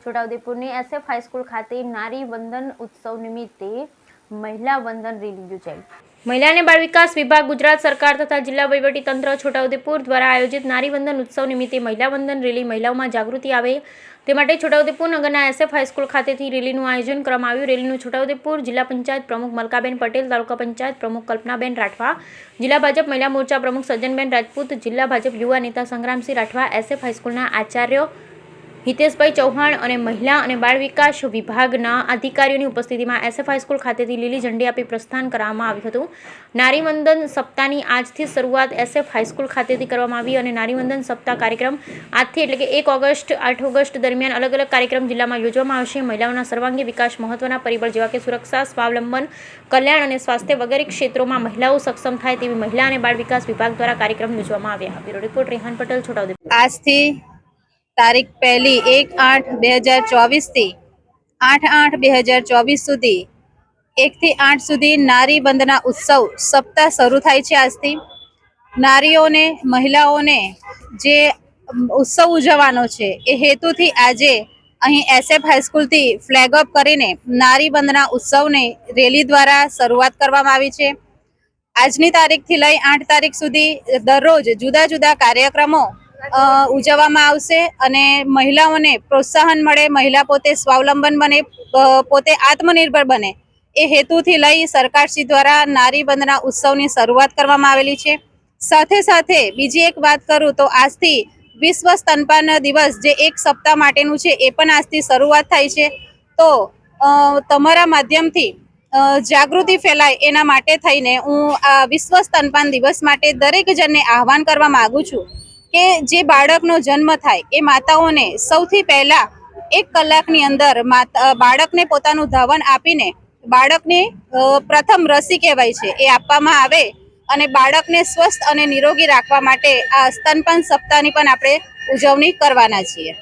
છોટાઉદેપુરની SF high school ખાતે નારી વંદન ઉત્સવ નિમિત્તે મહિલા વંદન રેલી યોજાઈ। મહિલા અને બાળ વિકાસ વિભાગ, ગુજરાત સરકાર તથા જિલ્લા વહીવટી તંત્ર છોટાઉદેપુર દ્વારા આયોજિત નારી વંદન ઉત્સવ નિમિત્તે મહિલા વંદન રેલી મહિલાઓમાં જાગૃતિ આવે તે માટે છોટાઉદેપુર નગરના SF હાઈસ્કૂલ ખાતેથી રેલીનું આયોજન કરવામાં આવ્યું। રેલીનું છોટાઉદેપુર જિલ્લા પંચાયત પ્રમુખ મલકાબેન પટેલ, તાલુકા પંચાયત પ્રમુખ કલ્પનાબેન રાઠવા, જિલ્લા ભાજપ મહિલા મોરચા પ્રમુખ સજ્જનબેન રાજપૂત, જિલ્લા ભાજપ યુવા નેતા સંગ્રામસિંહ રાઠવા, SF હાઈસ્કૂલના આચાર્ય હિતેશભાઈ ચૌહાણ અને મહિલા અને બાળ વિકાસ વિભાગના અધિકારીઓની ઉપસ્થિતિમાં SF હાઈસ્કૂલ ખાતેથી લીલી ઝંડી આપી પ્રસ્થાન કરવામાં આવ્યું હતું। નારી વંદન સપ્તાહની આજથી શરૂઆત SF હાઈસ્કૂલ ખાતેથી કરવામાં આવી અને નારી વંદન સપ્તાહ કાર્યક્રમ આજથી એટલે કે 1 ઓગસ્ટ 8 ઓગસ્ટ દરમિયાન અલગ અલગ કાર્યક્રમ જિલ્લામાં યોજવામાં આવશે। મહિલાઓના સર્વાંગી વિકાસ મહત્વના પરિબળ જેવા કે સુરક્ષા, સ્વાવલંબન, કલ્યાણ અને સ્વાસ્થ્ય વગેરે ક્ષેત્રોમાં મહિલાઓ સક્ષમ થાય તેવી મહિલા અને બાળ વિકાસ વિભાગ દ્વારા કાર્યક્રમ યોજવામાં આવ્યા। Bureau report Rehan Patel, Chhotaudepur. આજથી તારીખ 1/1/2024 થી 8/8/2024 સુધી 1 થી 8 સુધી નારી વંદના ઉત્સવ સપ્તાહ શરૂ થાય છે। આજથી નારીઓને, મહિલાઓને જે ઉત્સવ ઉજવવાનો છે એ હેતુથી આજે અહીં SF હાઈસ્કૂલથી ફ્લેગ ઓફ કરીને નારી વંદના ઉત્સવને રેલી દ્વારા શરૂઆત કરવામાં આવી છે। આજની તારીખથી લઈ 8 તારીખ સુધી દરરોજ જુદા જુદા કાર્યક્રમો ઉજવવામાં આવશે અને મહિલાઓને પ્રોત્સાહન મળે, મહિલા પોતે સ્વાવલંબન બને, પોતે આત્મનિર્ભર બને એ હેતુથી લઈ સરકારશ્રી દ્વારા નારી વંદના ઉત્સવની શરૂઆત કરવામાં આવેલી છે। સાથે સાથે બીજી એક વાત કરું તો આજથી વિશ્વ સ્તનપાન દિવસ જે 1 સપ્તાહ માટેનું છે એ પણ આજથી શરૂઆત થાય છે। તો તમારા માધ્યમથી જાગૃતિ ફેલાય એના માટે થઈને હું આ વિશ્વ સ્તનપાન દિવસ માટે દરેક જણને આહવાન કરવા માગું છું કે જે બાળકનો જન્મ થાય એ માતાઓને સૌથી પહેલા 1 કલાકની અંદર બાળકને પોતાનું ધાવણ આપીને બાળકને પ્રથમ રસી કહેવાય છે એ આપવામાં આવે અને બાળકને સ્વસ્થ અને નિરોગી રાખવા માટે આ સ્તનપાન સપ્તાહની પણ આપણે ઉજવણી કરવાના છીએ।